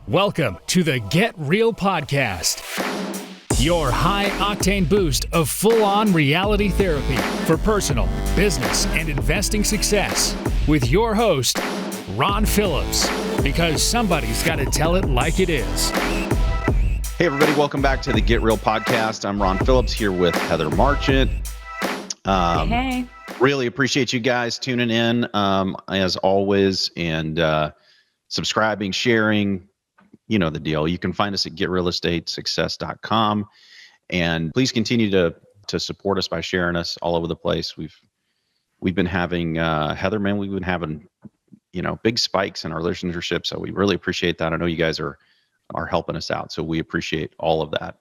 Welcome to the Get Real Podcast, your high-octane boost of full-on reality therapy for personal, business, and investing success with your host, Ron Phillips, because somebody's got to tell it like it is. Hey, everybody. Welcome back to the Get Real Podcast. I'm Ron Phillips here with Heather Marchant. Hey. Really appreciate you guys tuning in as always, and subscribing, sharing. You know the deal. You can find us at getrealestatesuccess.com, and please continue to support us by sharing us all over the place. We've been having Heather, man, we've been having big spikes in our listenership, so we really appreciate that. I know you guys are helping us out, so we appreciate all of that.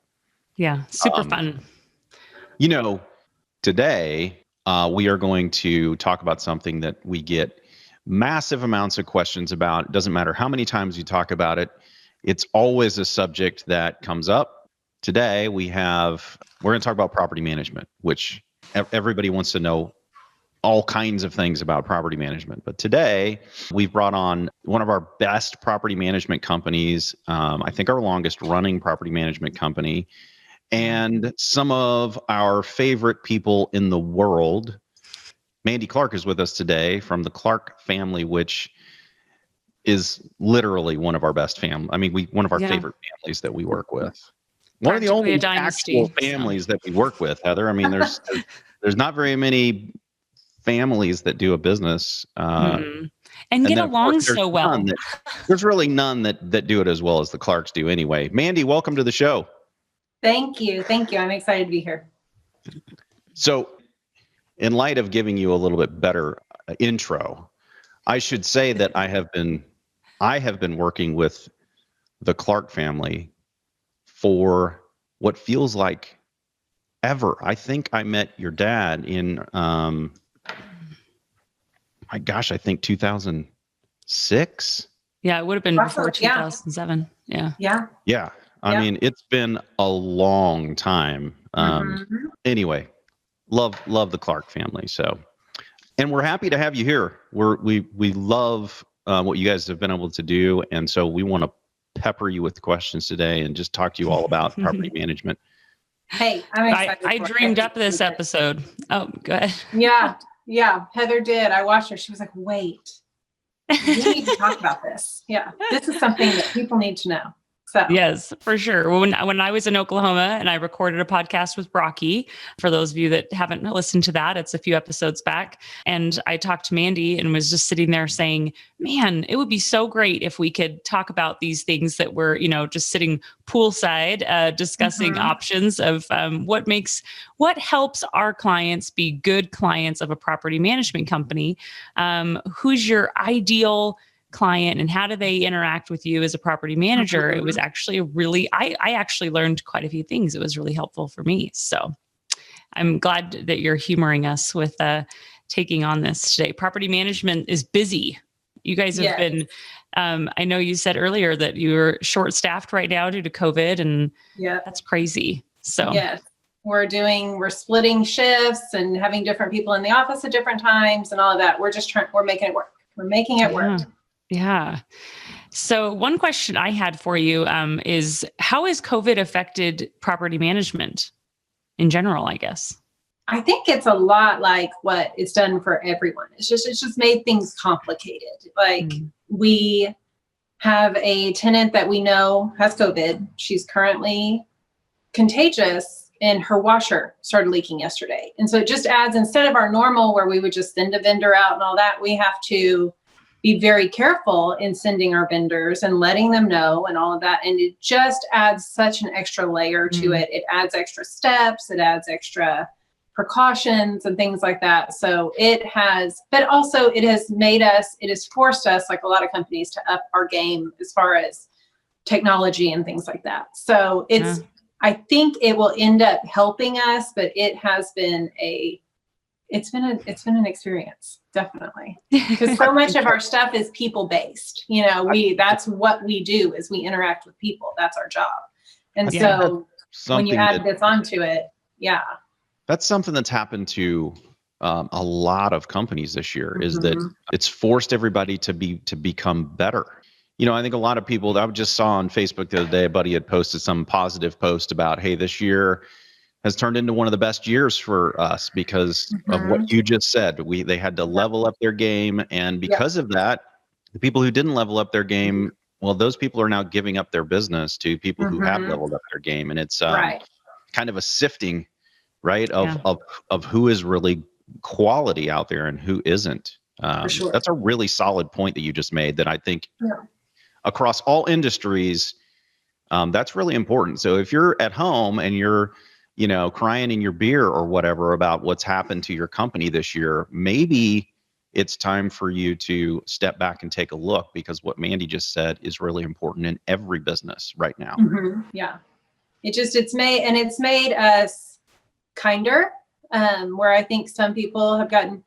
Yeah, super fun. Today we are going to talk about something that we get massive amounts of questions about. It doesn't matter how many times you talk about it. It's always a subject that comes up. Today we're going to talk about property management, which everybody wants to know all kinds of things about property management. But today we've brought on one of our best property management companies, I think our longest running property management company, and some of our favorite people in the world. Mandi Clark is with us today from the Clark family, which is literally one of our best one of our favorite families that we work with. One of the only actual families that we work with, Heather. I mean, there's not very many families that do a business and get along so well. There's really none that do it as well as the Clarks do anyway. Mandi, welcome to the show. Thank you. I'm excited to be here. So, in light of giving you a little bit better intro, I should say that I have been working with the Clark family for what feels like ever. I think I met your dad in, I think 2006. Yeah, it would have been before 2007. Yeah. I mean, it's been a long time. Anyway, love the Clark family. So, and we're happy to have you here. We love what you guys have been able to do, and so we want to pepper you with questions today and just talk to you all about property management. Hey, I'm excited. I dreamed up this episode. Oh, go ahead. Yeah. Heather did. I watched her. She was like, "Wait, we need to talk about this. Yeah, this is something that people need to know." So. Yes, for sure. When I was in Oklahoma and I recorded a podcast with Brocky, for those of you that haven't listened to that, it's a few episodes back. And I talked to Mandi and was just sitting there saying, man, it would be so great if we could talk about these things that we're, just sitting poolside, discussing options of what helps our clients be good clients of a property management company. Who's your ideal client and how do they interact with you as a property manager? It was actually I actually learned quite a few things. It was really helpful for me. So I'm glad that you're humoring us with taking on this today. Property management is busy. You guys have been, I know you said earlier that you're short-staffed right now due to COVID, and that's crazy. So yes, we're splitting shifts and having different people in the office at different times and all of that. We're making it work. We're making it work. Yeah. So one question I had for you is, how has COVID affected property management in general, I guess? I think it's a lot like what it's done for everyone. It's just made things complicated. Like we have a tenant that we know has COVID. She's currently contagious and her washer started leaking yesterday. And so it just adds, instead of our normal where we would just send a vendor out and all that, we have to be very careful in sending our vendors and letting them know and all of that. And it just adds such an extra layer to it. It adds extra steps, it adds extra precautions and things like that. So it has forced us, like a lot of companies, to up our game as far as technology and things like that. So I think it will end up helping us, but it has been it's been an experience, definitely, because so much of our stuff is people based. That's what we do, is we interact with people. That's our job. And so when you add this onto it, that's something that's happened to a lot of companies this year, is that it's forced everybody to become better. I think a lot of people, I just saw on Facebook the other day, a buddy had posted some positive post about, hey, this year has turned into one of the best years for us because of what you just said. They had to level up their game. And because of that, the people who didn't level up their game, well, those people are now giving up their business to people who have leveled up their game. And it's kind of a sifting, right, of who is really quality out there and who isn't. For sure. That's a really solid point that you just made that I think across all industries, that's really important. So if you're at home and you're, crying in your beer or whatever about what's happened to your company this year, maybe it's time for you to step back and take a look, because what Mandi just said is really important in every business right now. Yeah. It's made us kinder, where I think some people have gotten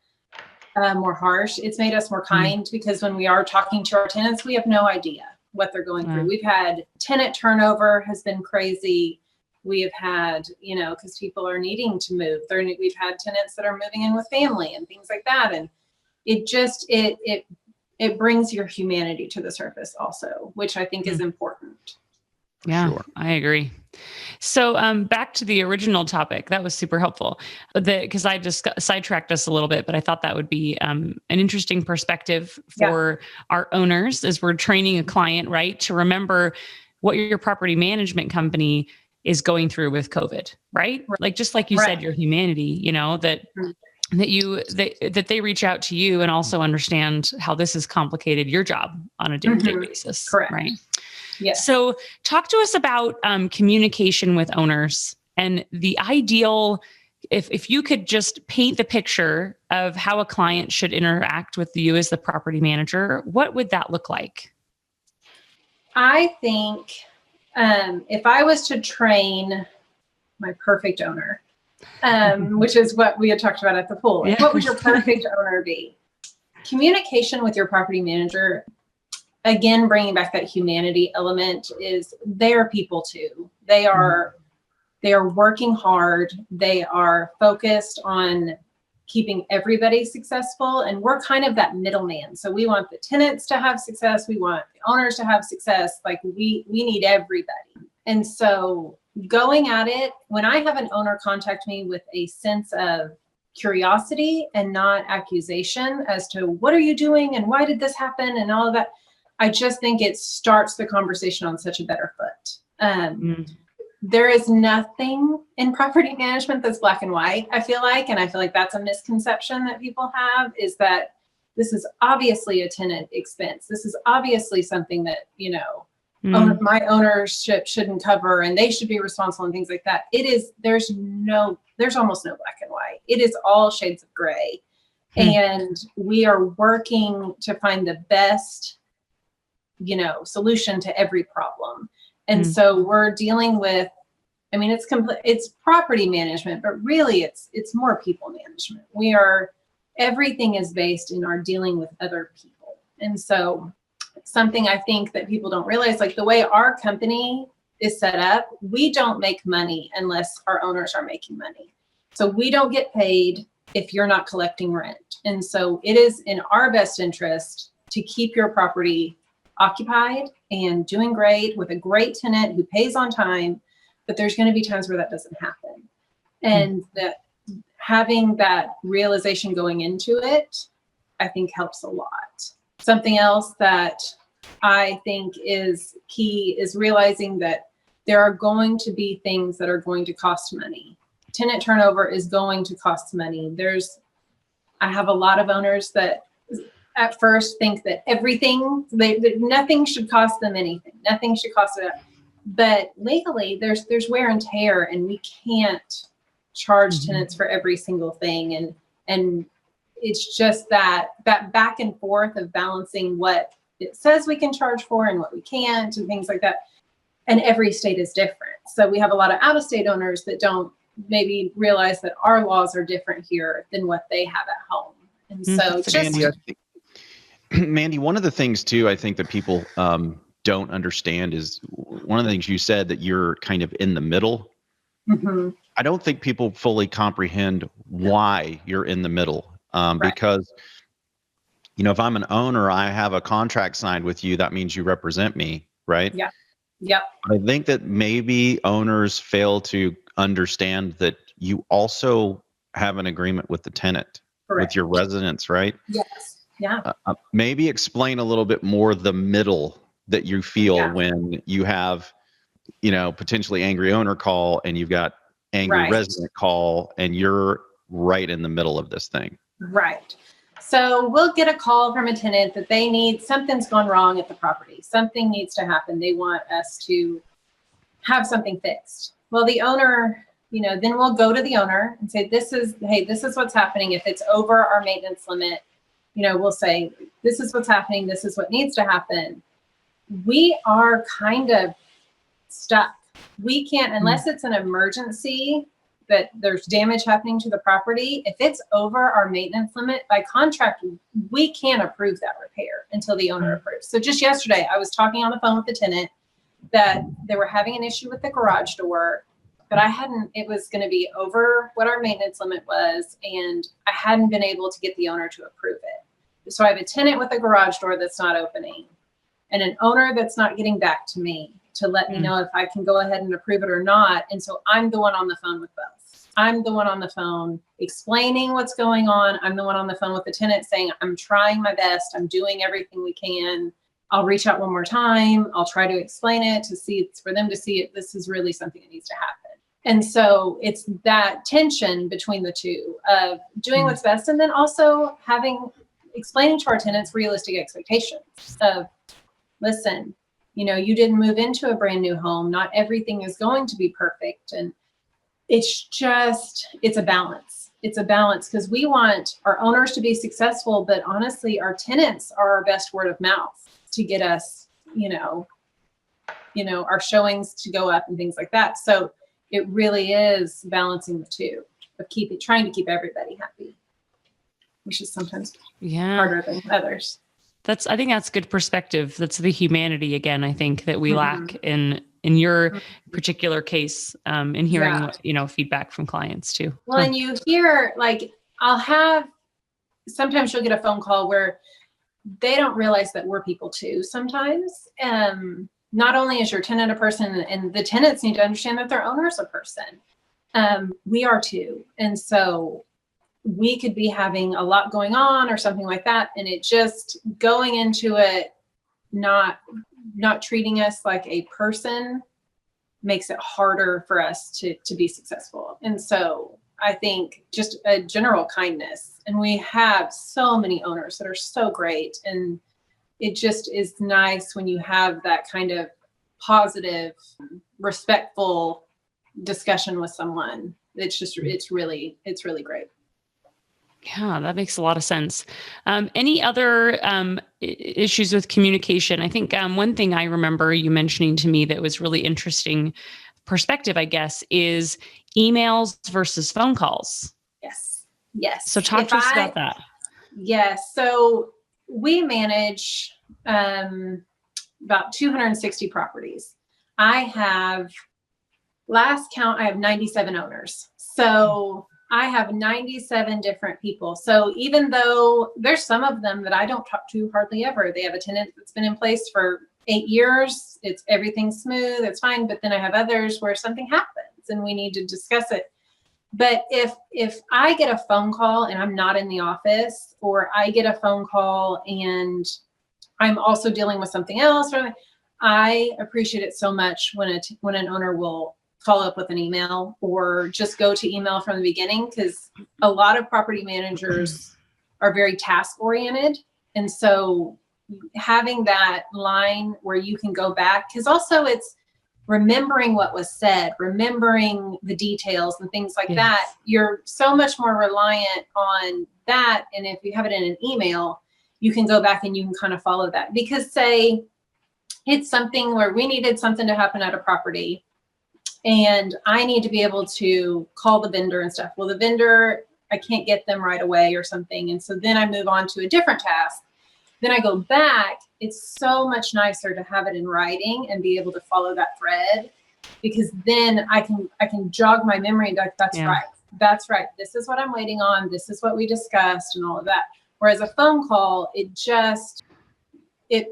more harsh. It's made us more kind because when we are talking to our tenants, we have no idea what they're going through. We've had tenant turnover has been crazy. We have had, because people are needing to move. We've had tenants that are moving in with family and things like that. And it brings your humanity to the surface also, which I think is important. Yeah, sure. I agree. So back to the original topic, that was super helpful because I just sidetracked us a little bit, but I thought that would be an interesting perspective for our owners as we're training a client, right? To remember what your property management company is going through with COVID, right? Like, just like you said, your humanity, that they reach out to you and also understand how this has complicated your job on a day-to-day basis. Correct. Right. Yes. So talk to us about communication with owners and the ideal, if you could just paint the picture of how a client should interact with you as the property manager, what would that look like? I think if I was to train my perfect owner, which is what we had talked about at the pool, what would your perfect owner be? Communication with your property manager, again, bringing back that humanity element, is they're people too. They are working hard. They are focused on keeping everybody successful. And we're kind of that middleman. So we want the tenants to have success. We want the owners to have success. Like we need everybody. And so going at it, when I have an owner contact me with a sense of curiosity and not accusation as to what are you doing and why did this happen and all of that, I just think it starts the conversation on such a better foot. There is nothing in property management that's black and white, I feel like. And I feel like that's a misconception that people have, is that this is obviously a tenant expense. This is obviously something that, my ownership shouldn't cover and they should be responsible and things like that. There's almost no black and white. It is all shades of gray. And we are working to find the best, solution to every problem. And so we're dealing with, it's property management, but really it's more people management. Everything is based in our dealing with other people. And so something I think that people don't realize, like the way our company is set up, we don't make money unless our owners are making money. So we don't get paid if you're not collecting rent. And so it is in our best interest to keep your property occupied and doing great with a great tenant who pays on time, but there's going to be times where that doesn't happen. And that having that realization going into it, I think helps a lot. Something else that I think is key is realizing that there are going to be things that are going to cost money. Tenant turnover is going to cost money. I have a lot of owners that at first think that nothing should cost them anything. Nothing should cost them. But legally, there's wear and tear, and we can't charge tenants for every single thing. And it's just that back and forth of balancing what it says we can charge for and what we can't and things like that. And every state is different. So we have a lot of out-of-state owners that don't maybe realize that our laws are different here than what they have at home. And so Mandi, one of the things too, I think that people don't understand is one of the things you said, that you're kind of in the middle. I don't think people fully comprehend why you're in the middle, because if I'm an owner, I have a contract signed with you, that means you represent me, right? Yeah. Yep. I think that maybe owners fail to understand that you also have an agreement with the tenant, Correct. with your residents, right? Yes. Yeah. Maybe explain a little bit more the middle that you feel Yeah. when you have, potentially angry owner call and you've got angry Right. resident call and you're right in the middle of this thing. Right. So we'll get a call from a tenant that they need, something's gone wrong at the property. Something needs to happen. They want us to have something fixed. Well, the owner, then we'll go to the owner and say, this is what's happening. If it's over our maintenance limit, we'll say, this is what's happening. This is what needs to happen. We are kind of stuck. We can't, unless it's an emergency, that there's damage happening to the property. If it's over our maintenance limit by contract, we can't approve that repair until the owner approves. So just yesterday, I was talking on the phone with the tenant that they were having an issue with the garage door, but it was going to be over what our maintenance limit was, and I hadn't been able to get the owner to approve it. So I have a tenant with a garage door that's not opening and an owner that's not getting back to me to let me know if I can go ahead and approve it or not. And so I'm the one on the phone with both. I'm the one on the phone explaining what's going on. I'm the one on the phone with the tenant saying, I'm trying my best. I'm doing everything we can. I'll reach out one more time. I'll try to explain it for them to see it. This is really something that needs to happen. And so it's that tension between the two of doing what's best. And then also explaining to our tenants realistic expectations of, listen, you didn't move into a brand new home. Not everything is going to be perfect. And it's a balance. It's a balance because we want our owners to be successful, but honestly, our tenants are our best word of mouth to get us, our showings to go up and things like that. So it really is balancing the two of trying to keep everybody happy, which is sometimes harder than others. I think that's good perspective. That's the humanity again, I think, that we lack in your particular case, in hearing, feedback from clients too. Well, and you hear, sometimes you'll get a phone call where they don't realize that we're people too sometimes. Not only is your tenant a person, and the tenants need to understand that their owner is a person. We are too. And so we could be having a lot going on or something like that. And it just going into it, not treating us like a person makes it harder for us to be successful. And so I think just a general kindness, and we have so many owners that are so great. And it just is nice when you have that kind of positive, respectful discussion with someone. It's really great. Yeah, that makes a lot of sense. Any other issues with communication? I think one thing I remember you mentioning to me that was really interesting perspective, I guess, is emails versus phone calls. Yes. So talk to us about that. Yes. So we manage about 260 properties. Last count, I have 97 owners. So I have 97 different people. So even though there's some of them that I don't talk to hardly ever, they have a tenant that's been in place for 8 years. Everything's smooth. It's fine. But then I have others where something happens and we need to discuss it. But if I get a phone call and I'm not in the office, or I get a phone call and I'm also dealing with something else, I appreciate it so much when an owner will follow up with an email or just go to email from the beginning, because a lot of property managers are very task oriented. And so having that line where you can go back, because also it's remembering what was said, remembering the details and things like that. You're so much more reliant on that. And if you have it in an email, you can go back and you can kind of follow that. Because say it's something where we needed something to happen at a property and I need to be able to call the vendor and stuff. Well, the vendor, I can't get them right away or something. And so then I move on to a different task. Then I go back. It's so much nicer to have it in writing and be able to follow that thread, because then I can jog my memory and that's right. That's right. This is what I'm waiting on. This is what we discussed and all of that. Whereas a phone call, it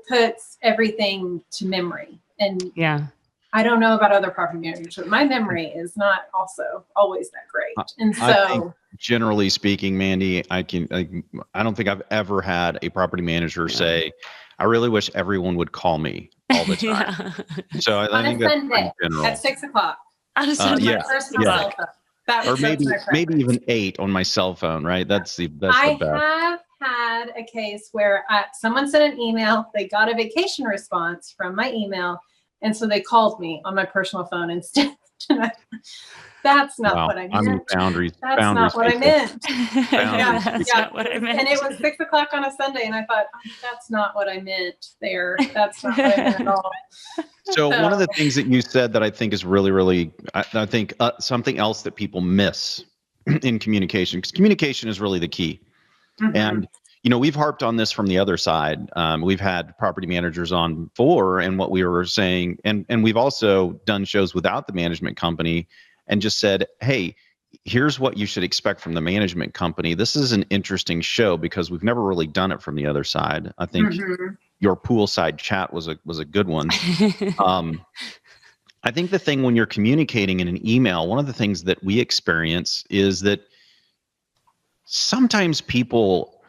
puts everything to memory. And Yeah. I don't know about other property managers, but my memory is not also always that great. And I think, so, generally speaking, Mandy, I don't think I've ever had a property manager say, I really wish everyone would call me all the time. So I on think a that's Sunday pretty general. at 6:00, On a Sunday. Yeah, my personal yeah. cell phone. That's Or maybe my maybe preference. even 8 on my cell phone, right? That's the I best. have had a case where someone sent an email, they got a vacation response from my email, and so they called me on my personal phone instead. That's not Wow. what I I mean, meant. boundaries. That's boundaries, not what I people. meant. Boundaries. That's Yeah. not what I meant. And it was 6:00 on a Sunday, and I thought, oh, that's not what I meant there. That's not what I meant at all. So one of the things that you said that I think is really, really, I think something else that people miss in communication, because communication is really the key. Mhm. And, we've harped on this from the other side. We've had property managers on before, and what we were saying, and we've also done shows without the management company and just said, hey, here's what you should expect from the management company. This is an interesting show because we've never really done it from the other side. I think your poolside chat was a good one. I think the thing when you're communicating in an email, one of the things that we experience is that sometimes people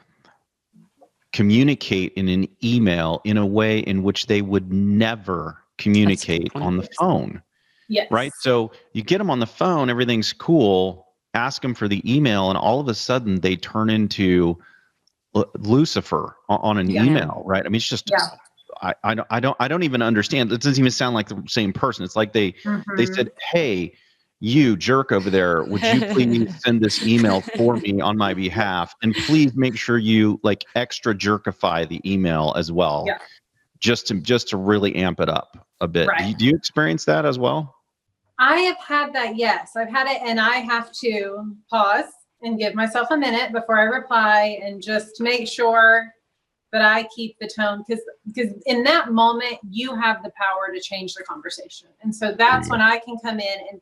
communicate in an email in a way in which they would never communicate on the phone. Yes. Right? So you get them on the phone, everything's cool, ask them for the email, and all of a sudden they turn into Lucifer on an email, right? I mean, it's just I don't even understand. It doesn't even sound like the same person. It's like they said, "Hey, you jerk over there, would you please send this email for me on my behalf? And please make sure you like extra jerkify the email as well." Yeah. Just to really amp it up a bit. Right. Do you experience that as well? I have had that, yes. I've had it, and I have to pause and give myself a minute before I reply and just make sure that I keep the tone, because in that moment you have the power to change the conversation. And so that's when I can come in and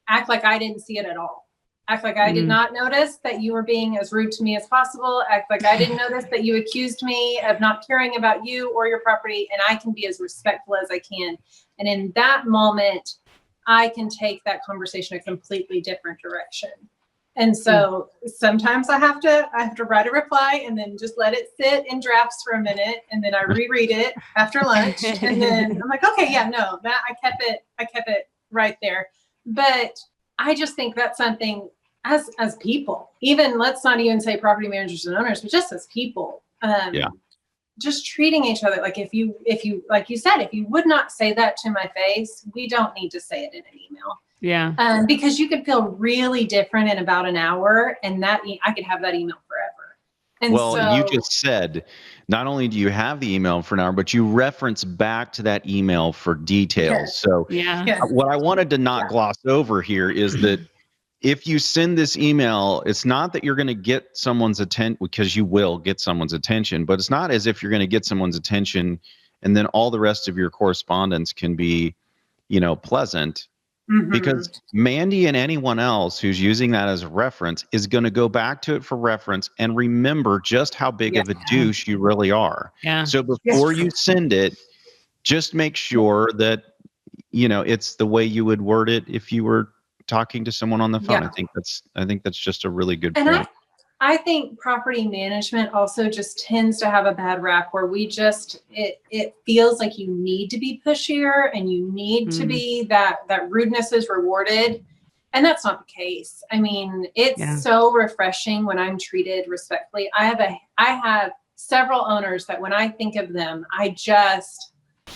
act like I didn't see it at all. Act like I did not notice that you were being as rude to me as possible. Act like I didn't notice that you accused me of not caring about you or your property, and I can be as respectful as I can. And in that moment, I can take that conversation a completely different direction. And so sometimes I have to write a reply and then just let it sit in drafts for a minute, and then I reread it after lunch, and then I'm like, okay, yeah, no, that I kept it right there. But I just think that's something as people, even let's not even say property managers and owners, but just as people, just treating each other like if you like you said, if you would not say that to my face, we don't need to say it in an email. Yeah. Because you could feel really different in about an hour, and that I could have that email forever. And well, you just said, not only do you have the email for an hour, but you reference back to that email for details. So what I wanted to not gloss over here is that if you send this email, it's not that you're going to get someone's attention, because you will get someone's attention, but it's not as if you're going to get someone's attention and then all the rest of your correspondence can be, pleasant. Because Mandi and anyone else who's using that as a reference is going to go back to it for reference and remember just how big of a douche you really are. Yeah. So before you send it, just make sure that, it's the way you would word it if you were talking to someone on the phone. Yeah. I think that's just a really good and point. I think property management also just tends to have a bad rap where it feels like you need to be pushier and you need to be that rudeness is rewarded. And that's not the case. I mean, it's so refreshing when I'm treated respectfully. I have several owners that when I think of them,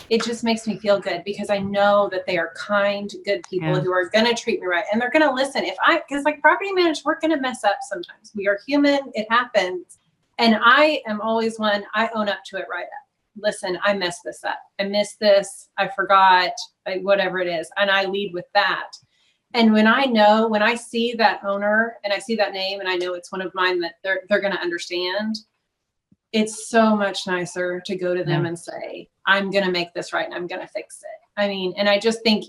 it just makes me feel good because I know that they are kind, good people who are going to treat me right. And they're going to listen. Because like property managers, we're going to mess up sometimes. We are human. It happens. And I am always I own up to it right up. Listen, I messed this up. I missed this. I forgot, whatever it is. And I lead with that. And when I see that owner and I see that name and I know it's one of mine that they're going to understand, it's so much nicer to go to them and say, I'm going to make this right and I'm going to fix it. I mean, and I just think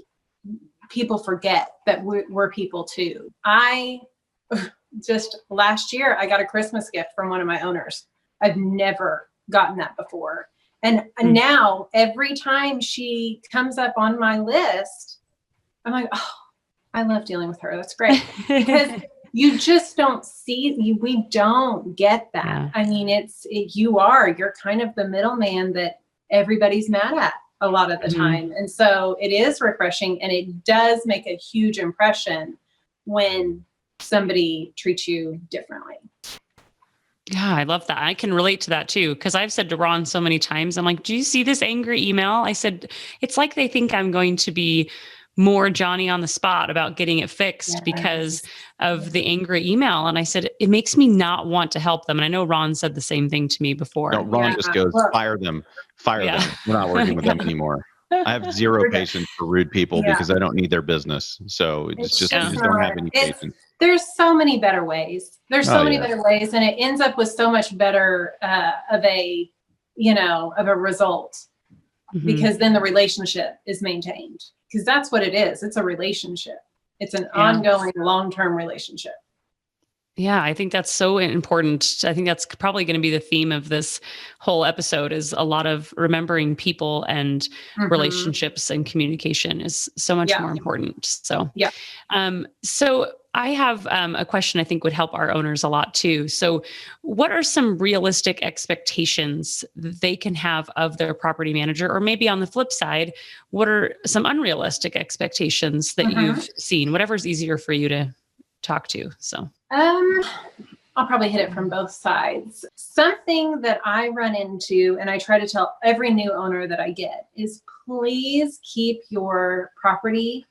people forget that we're people too. just last year, I got a Christmas gift from one of my owners. I've never gotten that before. And now every time she comes up on my list, I'm like, oh, I love dealing with her. That's great. Because you just don't we don't get that. Yeah. I mean, you're kind of the middleman that everybody's mad at a lot of the time. And so it is refreshing, and it does make a huge impression when somebody treats you differently. Yeah, I love that. I can relate to that too, because I've said to Ron so many times, I'm like, do you see this angry email? I said, it's like they think I'm going to be more Johnny on the spot about getting it fixed because of the angry email. And I said, it makes me not want to help them. And I know Ron said the same thing to me before. No, Ron just goes, fire them. We're not working with them anymore. I have zero patience for rude people because I don't need their business. So it's just I just don't have any patience. There's so many better ways. There's so many better ways, and it ends up with so much better of a result, because then the relationship is maintained, because that's what it is. It's a relationship. It's an ongoing, long-term relationship. Yeah, I think that's so important. I think that's probably going to be the theme of this whole episode, is a lot of remembering people and relationships, and communication is so much more important. So, so I have a question I think would help our owners a lot too. So what are some realistic expectations that they can have of their property manager? Or maybe on the flip side, what are some unrealistic expectations that you've seen? Whatever's easier for you to talk to. So I'll probably hit it from both sides. Something that I run into, and I try to tell every new owner that I get, is please keep your property,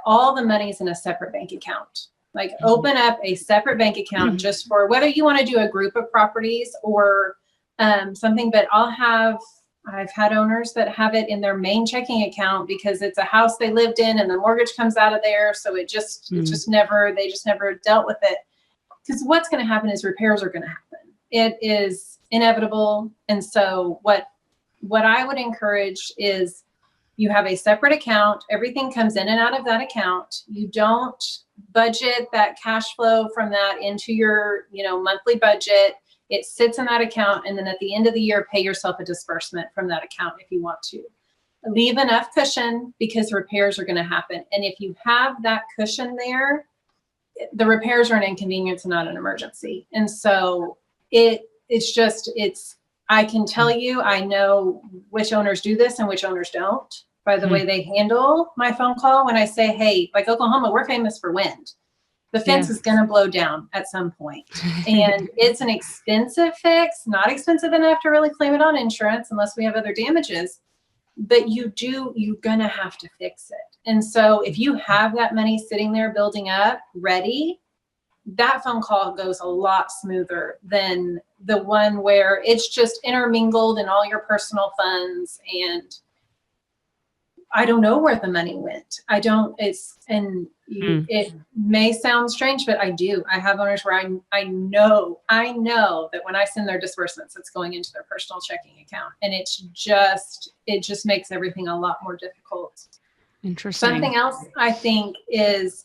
all the money's in a separate bank account. Like open up a separate bank account just for whether you want to do a group of properties or something. But I've had owners that have it in their main checking account because it's a house they lived in and the mortgage comes out of there. So they just never dealt with it. Because what's going to happen is repairs are going to happen. It is inevitable. And so what I would encourage is you have a separate account. Everything comes in and out of that account. You don't budget that cash flow from that into your, monthly budget. It sits in that account. And then at the end of the year, pay yourself a disbursement from that account if you want to. Leave enough cushion because repairs are going to happen. And if you have that cushion there, the repairs are an inconvenience and not an emergency. And so I can tell you, I know which owners do this and which owners don't by the way they handle my phone call when I say, hey, like Oklahoma, we're famous for wind. The fence is going to blow down at some point. And it's an expensive fix, not expensive enough to really claim it on insurance unless we have other damages. But you're going to have to fix it. And so if you have that money sitting there building up, ready, that phone call goes a lot smoother than the one where it's just intermingled in all your personal funds. And I don't know where the money went. It may sound strange, but I do. I have owners where I know that when I send their disbursements, it's going into their personal checking account. And it just makes everything a lot more difficult. Interesting. Something else I think is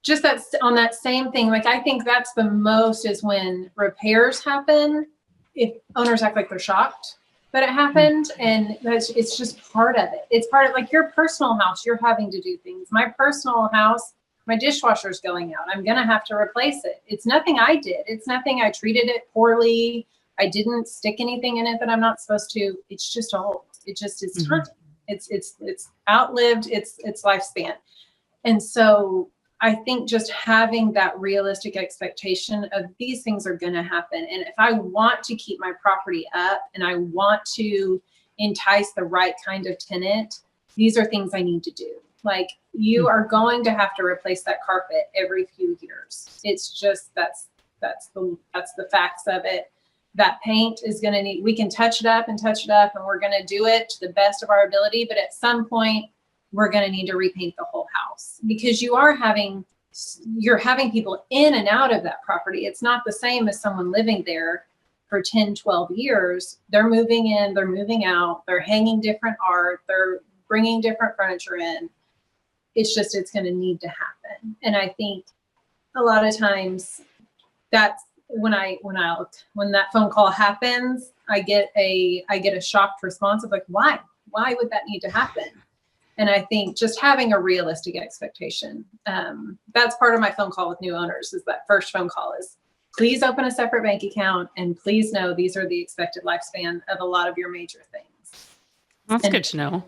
just that on that same thing, like I think that's the most is when repairs happen, if owners act like they're shocked that it happened, and it's just part of it. It's part of like your personal house, you're having to do things. My personal house, my dishwasher's going out. I'm going to have to replace it. It's nothing I did. It's nothing I treated it poorly. I didn't stick anything in it that I'm not supposed to. It's just old. It just is time. It's outlived its lifespan. And so I think just having that realistic expectation of these things are going to happen. And if I want to keep my property up and I want to entice the right kind of tenant, these are things I need to do. Like you are going to have to replace that carpet every few years. It's just, that's the facts of it. That paint is going to we can touch it up and we're going to do it to the best of our ability. But at some point, we're going to need to repaint the whole house because you're having people in and out of that property. It's not the same as someone living there for 10, 12 years. They're moving in, they're moving out, they're hanging different art, they're bringing different furniture in. It's going to need to happen. And I think a lot of times that's when that phone call happens, I get a shocked response of like, why would that need to happen? And I think just having a realistic expectation, that's part of my phone call with new owners, is that first phone call is, please open a separate bank account and please know these are the expected lifespan of a lot of your major things. That's good to know.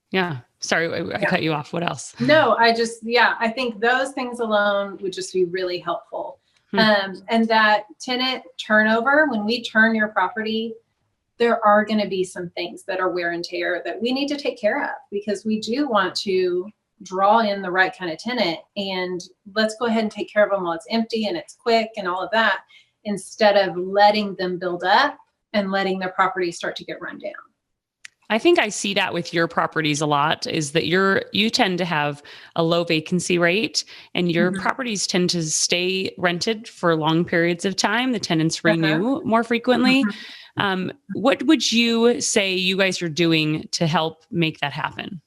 Yeah. Sorry, I cut you off. What else? No, I think those things alone would just be really helpful. And that tenant turnover, when we turn your property, there are going to be some things that are wear and tear that we need to take care of, because we do want to draw in the right kind of tenant, and let's go ahead and take care of them while it's empty and it's quick and all of that, instead of letting them build up and letting their property start to get run down. I think I see that with your properties a lot, is that you tend to have a low vacancy rate, and your properties tend to stay rented for long periods of time. The tenants renew more frequently. What would you say you guys are doing to help make that happen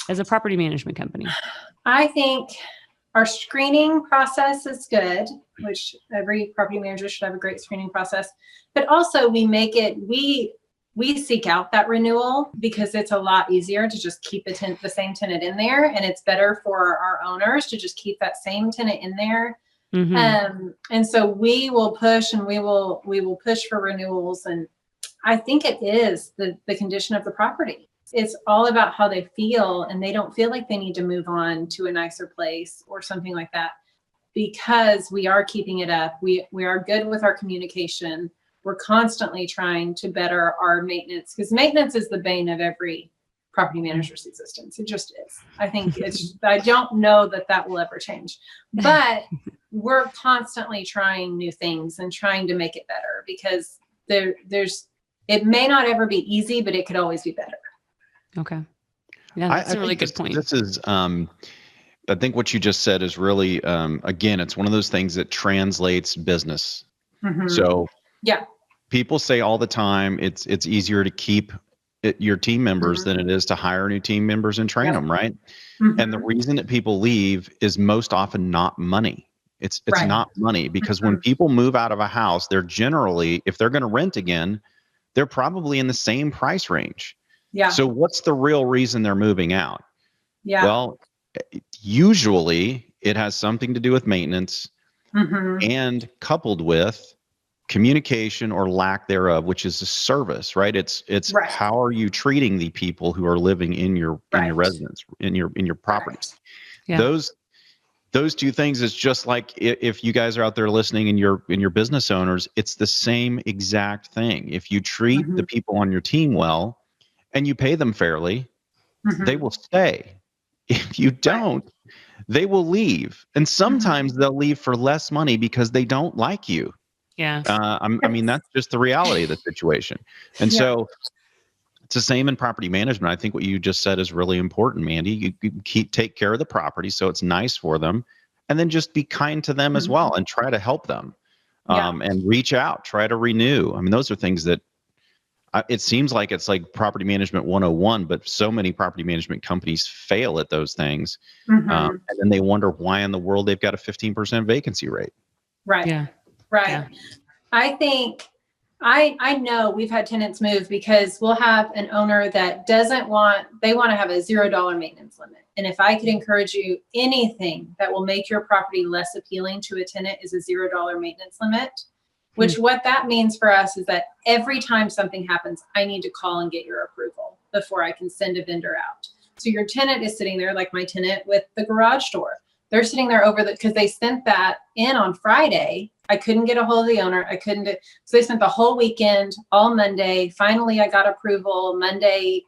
as a property management company? I think our screening process is good, which every property manager should have a great screening process, but also we seek out that renewal, because it's a lot easier to just keep the same tenant in there, and it's better for our owners to just keep that same tenant in there. And so we will push and we will push for renewals. And I think it is the condition of the property. It's all about how they feel, and they don't feel like they need to move on to a nicer place or something like that, because we are keeping it up. We are good with our communication. We're constantly trying to better our maintenance, because maintenance is the bane of every property manager's existence. It just is. I think I don't know that will ever change, but we're constantly trying new things and trying to make it better, because it may not ever be easy, but it could always be better. Okay. Yeah, that's a really good point. This is, I think what you just said is really, again, it's one of those things that translates business. So people say all the time, it's easier to keep your team members than it is to hire new team members and train them, right? And the reason that people leave is most often not money. It's not money, because when people move out of a house, they're generally, if they're going to rent again, they're probably in the same price range. Yeah. So what's the real reason they're moving out? Yeah. Well, usually it has something to do with maintenance and coupled with communication or lack thereof, which is a service, right? It's how are you treating the people who are living in your residence, in your properties? Yeah. Those two things is just like, if you guys are out there listening and you're business owners, it's the same exact thing. If you treat the people on your team well and you pay them fairly, they will stay. If you don't, they will leave. And sometimes they'll leave for less money because they don't like you. Yeah. I mean, that's just the reality of the situation. And so it's the same in property management. I think what you just said is really important, Mandi. You take care of the property so it's nice for them, and then just be kind to them as well, and try to help them, and reach out, try to renew. I mean, those are things that it seems like it's like property management 101, but so many property management companies fail at those things. And then they wonder why in the world they've got a 15% vacancy rate. Right. Yeah. Right. Yeah. I think I know we've had tenants move because we'll have an owner that they want to have a $0 maintenance limit. And if I could encourage you, anything that will make your property less appealing to a tenant is a $0 maintenance limit, which what that means for us is that every time something happens, I need to call and get your approval before I can send a vendor out. So your tenant is sitting there, like my tenant with the garage door. They're sitting there because they sent that in on Friday. I couldn't get a hold of the owner. So they spent the whole weekend, all Monday. Finally, I got approval Monday,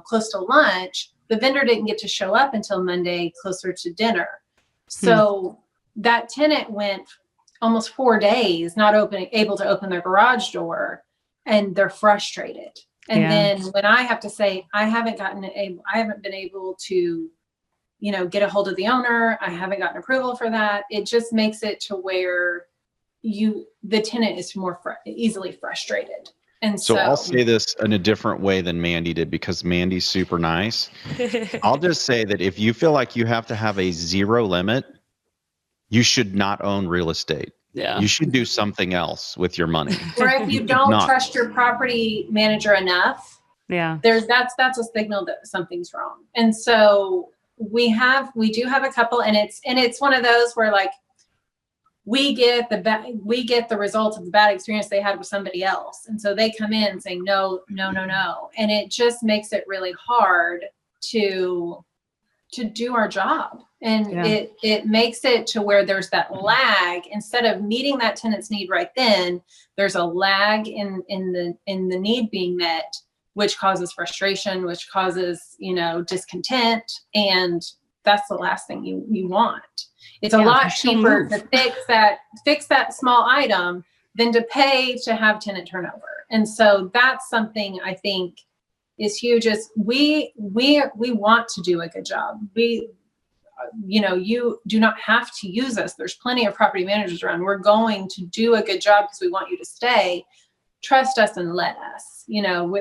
close to lunch. The vendor didn't get to show up until Monday, closer to dinner. So that tenant went almost 4 days not able to open their garage door, and they're frustrated. And then when I have to say, I haven't been able to, get a hold of the owner, I haven't gotten approval for that. It just makes it to where the tenant is more easily frustrated. And so I'll say this in a different way than Mandi did, because Mandi's super nice. I'll just say that if you feel like you have to have a zero limit, you should not own real estate. Yeah. You should do something else with your money. Or if you don't trust your property manager enough, Yeah. that's a signal that something's wrong. And so we do have a couple, and it's one of those where like we get the results of the bad experience they had with somebody else. And so they come in saying, no. And it just makes it really hard to do our job. And it makes it to where there's that lag. Instead of meeting that tenant's need right then, there's a lag in the need being met, which causes frustration, which causes, discontent. And that's the last thing you want. It's a lot cheaper to fix that small item than to pay to have tenant turnover. And so that's something I think is huge. Is we want to do a good job. You do not have to use us. There's plenty of property managers around. We're going to do a good job because we want you to stay. Trust us and let us.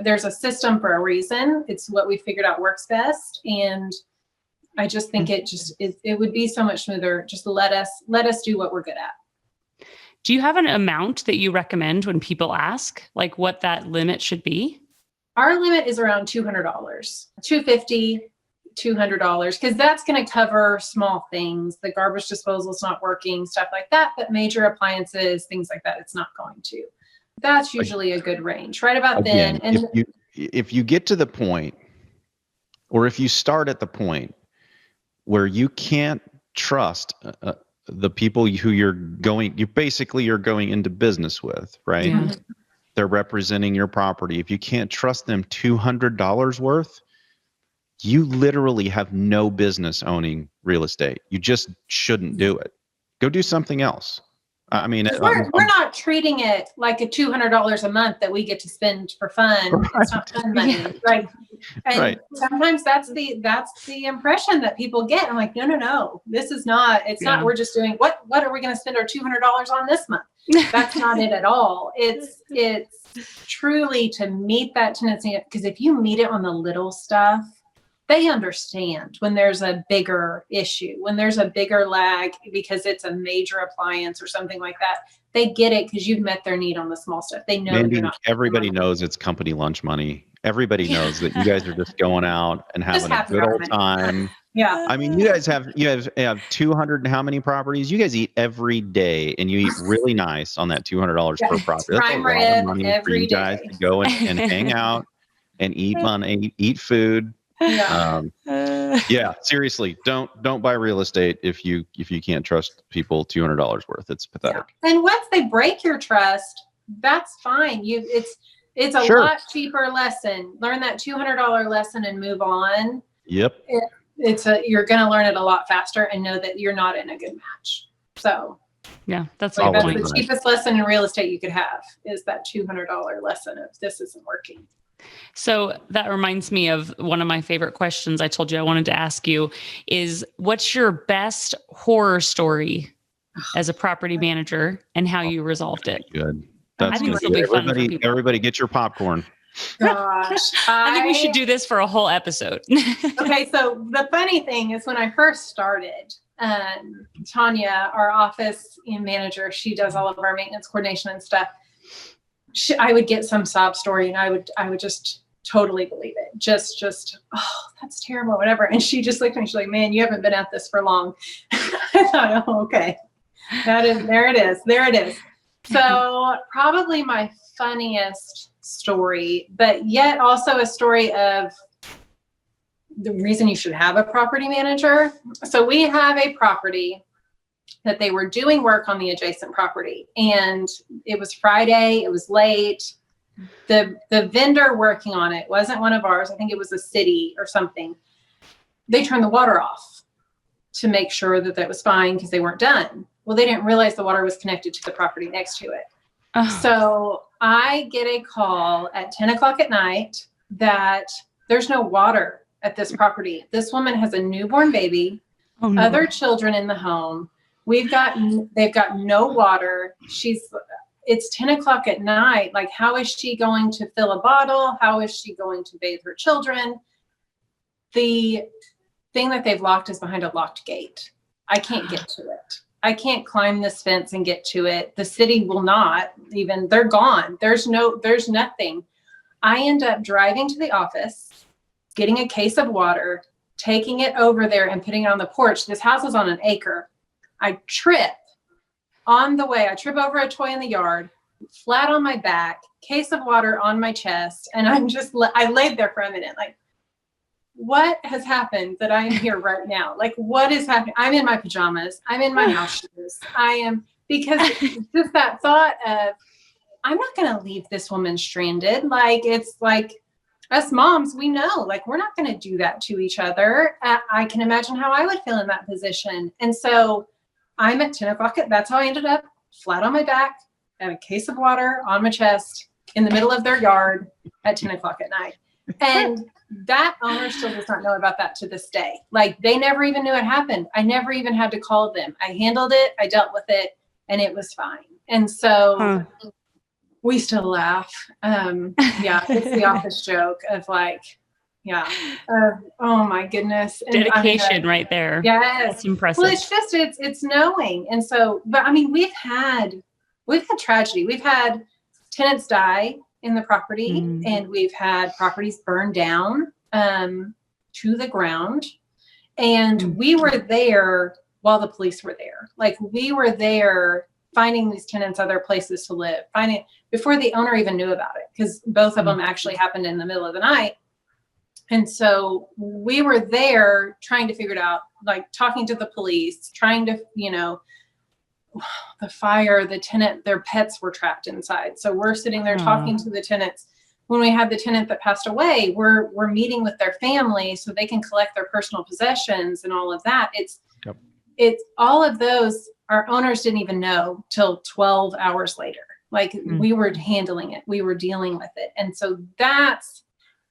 There's a system for a reason. It's what we figured out works best. And I just think it would be so much smoother. Just let us do what we're good at. Do you have an amount that you recommend when people ask, like what that limit should be? Our limit is around $200, $250, $200, because that's going to cover small things. The garbage disposal is not working, stuff like that. But major appliances, things like that, it's not going to. That's usually a good range, right about then. And if you get to the point, or if you start at the point where you can't trust the people who you're going into business with, right? Yeah. They're representing your property. If you can't trust them $200 worth, you literally have no business owning real estate. You just shouldn't do it. Go do something else. I mean, we're not treating it like a $200 a month that we get to spend for fun. Right. It's not fun money, right? And right. Sometimes that's the impression that people get. I'm like, no, this is not. It's not. We're just doing what are we going to spend our $200 on this month? That's not it at all. It's truly to meet that tenancy, because if you meet it on the little stuff, they understand when there's a bigger issue, when there's a bigger lag because it's a major appliance or something like that. They get it because you've met their need on the small stuff. They know. Mandy, everybody knows it's company lunch money. Everybody knows that you guys are just going out and having a good old time. Yeah. I mean, you guys have 200 and how many properties? You guys eat every day, and you eat really nice on that $200 per property. That's a lot of money for you guys to go and hang out and eat food. Yeah. Seriously, don't buy real estate if you can't trust people $200 worth. It's pathetic. Yeah. And once they break your trust, that's fine. It's a lot cheaper lesson. Learn that $200 lesson and move on. Yep. You're going to learn it a lot faster and know that you're not in a good match. So yeah, that's the cheapest lesson in real estate you could have is that $200 lesson of this isn't working. So that reminds me of one of my favorite questions I told you I wanted to ask you is, what's your best horror story as a property manager and how you resolved it? Good. I think this will be fun for people. Everybody get your popcorn. Gosh. I think we should do this for a whole episode. Okay, so the funny thing is when I first started, Tanya, our office manager, she does all of our maintenance coordination and stuff. I would get some sob story and I would just totally believe it. Just, oh, that's terrible, whatever. And she just looked at me, she's like, man, you haven't been at this for long. I thought, oh, okay. There it is. So probably my funniest story, but yet also a story of the reason you should have a property manager. So we have a property that they were doing work on the adjacent property, and it was Friday, it was late. The vendor working on it wasn't one of ours. I think it was a city or something. They turned the water off to make sure that was fine because they weren't done. Well, they didn't realize the water was connected to the property next to it. Oh. So I get a call at 10 o'clock at night that there's no water at this property. This woman has a newborn baby, other children in the home. They've got no water. It's 10 o'clock at night. Like, how is she going to fill a bottle? How is she going to bathe her children? The thing that they've locked is behind a locked gate. I can't get to it. I can't climb this fence and get to it. The city will not even, they're gone. There's nothing. I end up driving to the office, getting a case of water, taking it over there and putting it on the porch. This house is on an acre. I trip on the way. I trip over a toy in the yard, flat on my back, case of water on my chest. And I laid there for a minute, like, what has happened that I am here right now? Like, what is happening? I'm in my pajamas. I'm in my house shoes. Because just that thought of, I'm not going to leave this woman stranded. Like, it's like us moms, we know, like, we're not going to do that to each other. I can imagine how I would feel in that position. And so I'm at 10 o'clock. That's how I ended up, flat on my back and a case of water on my chest in the middle of their yard at 10 o'clock at night. And that owner still does not know about that to this day. Like, they never even knew it happened. I never even had to call them. I handled it. I dealt with it, and it was fine. And so we still laugh. It's the office joke of like, oh my goodness. And dedication right there. Yes. That's impressive. Well, it's knowing. And so, but I mean, we've had tragedy. We've had tenants die in the property, and we've had properties burned down to the ground. And we were there while the police were there. Like, we were there finding these tenants other places to live, before the owner even knew about it, because both of them actually happened in the middle of the night. And so we were there trying to figure it out, like talking to the police, trying to, the fire, the tenant, their pets were trapped inside. So we're sitting there talking to the tenants. When we had the tenant that passed away, we're meeting with their family so they can collect their personal possessions and all of that. It's all of those, our owners didn't even know till 12 hours later. Like, we were handling it, we were dealing with it. And so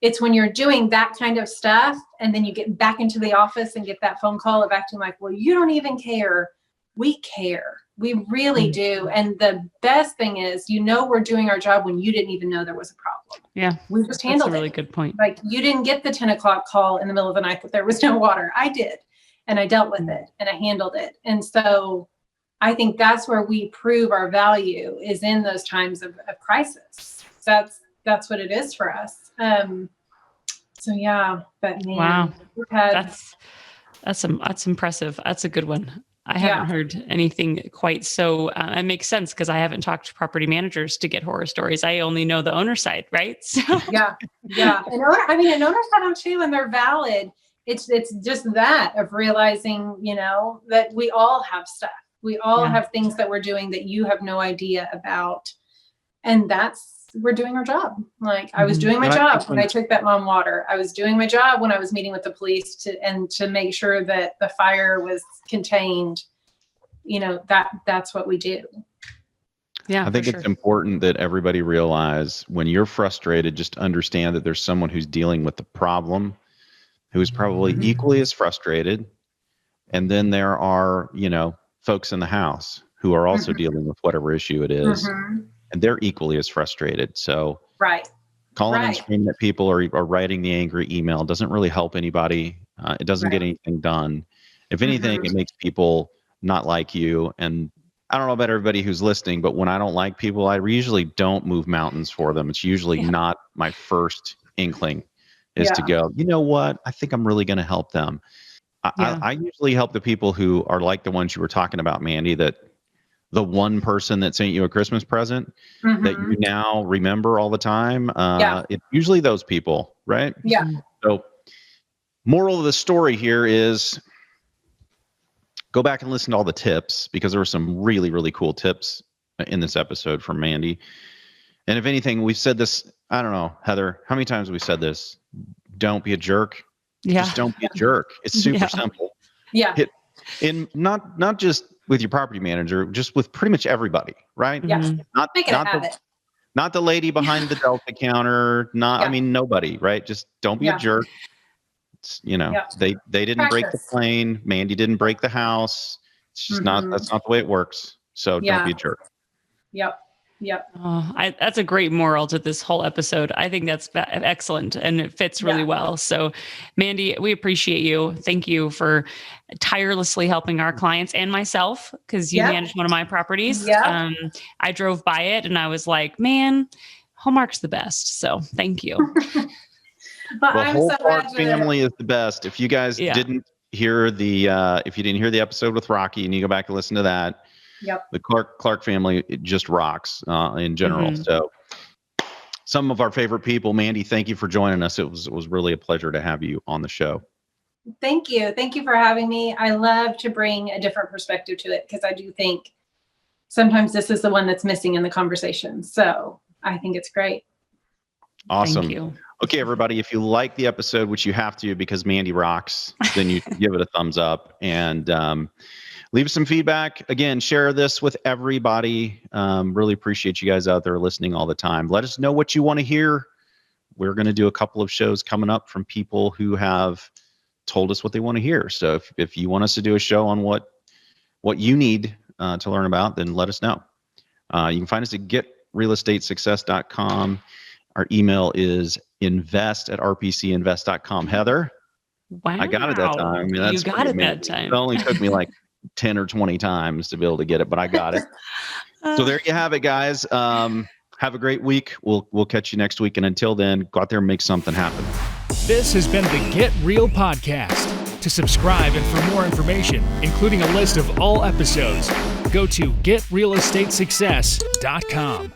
it's when you're doing that kind of stuff, and then you get back into the office and get that phone call of acting like, well, you don't even care. We care. We really do. And the best thing is, we're doing our job when you didn't even know there was a problem. Yeah. We just handled it. That's a really good point. Like, you didn't get the 10 o'clock call in the middle of the night that there was no water. I did. And I dealt with it, and I handled it. And so I think that's where we prove our value, is in those times of crisis. That's what it is for us. But man, wow, that's impressive. That's a good one. I haven't heard anything quite so. It makes sense, because I haven't talked to property managers to get horror stories. I only know the owner side, right? So yeah. And owners have them too, and they're valid. It's just that of realizing, that we all have stuff. We all have things that we're doing that you have no idea about, and we're doing our job. Like, I was doing my job when I took that mom water. I was doing my job when I was meeting with the police to make sure that the fire was contained. That's what we do. Yeah, I think it's important that everybody realize, when you're frustrated, just understand that there's someone who's dealing with the problem, who's probably equally as frustrated. And then there are, folks in the house who are also dealing with whatever issue it is. And they're equally as frustrated. So calling and screaming at people or writing the angry email doesn't really help anybody. It doesn't get anything done. If anything, it makes people not like you. And I don't know about everybody who's listening, but when I don't like people, I usually don't move mountains for them. It's usually not my first inkling is to go, you know what? I think I'm really going to help them. I usually help the people who are like the ones you were talking about, Mandi, that the one person that sent you a Christmas present that you now remember all the time. It's usually those people, right? Yeah. So moral of the story here is, go back and listen to all the tips, because there were some really, really cool tips in this episode from Mandi. And if anything, we've said this, I don't know, Heather, how many times have we said this? Don't be a jerk. Yeah. Just don't be a jerk. It's super simple. Yeah. Not just with your property manager, just with pretty much everybody, right? Yeah. Make it a habit. Not the lady behind the Delta counter. Nobody, right? Just don't be a jerk. It's, they didn't break the plane. Mandi didn't break the house. It's just that's not the way it works. So don't be a jerk. Yep. Yep. That's a great moral to this whole episode. I think that's excellent and it fits really well. So Mandi, we appreciate you. Thank you for tirelessly helping our clients and myself, because you manage one of my properties. I drove by it and I was like, man, Hallmark's the best. So thank you. The whole Clark family is the best. If you guys didn't hear the episode with Rocky and you go back and listen to that, the Clark family, it just rocks in general. So some of our favorite people. Mandi, thank you for joining us. It was really a pleasure to have you on the show. Thank you. Thank you for having me. I love to bring a different perspective to it, because I do think sometimes this is the one that's missing in the conversation. So I think it's great. Awesome. Thank you. Okay, everybody, if you like the episode, which you have to because Mandi rocks, then you give it a thumbs up and leave some feedback. Again, share this with everybody. Really appreciate you guys out there listening all the time. Let us know what you want to hear. We're going to do a couple of shows coming up from people who have told us what they want to hear. So if you want us to do a show on what you need to learn about, then let us know. You can find us at getrealestatesuccess.com. Our email is invest@rpcinvest.com. Heather? Wow. I got it that time. I mean, You got it that time. It only took me like 10 or 20 times to be able to get it, but I got it. So there you have it, guys. Have a great week. We'll catch you next week. And until then, go out there and make something happen. This has been the Get Real Podcast. To subscribe and for more information, including a list of all episodes, go to getrealestatesuccess.com.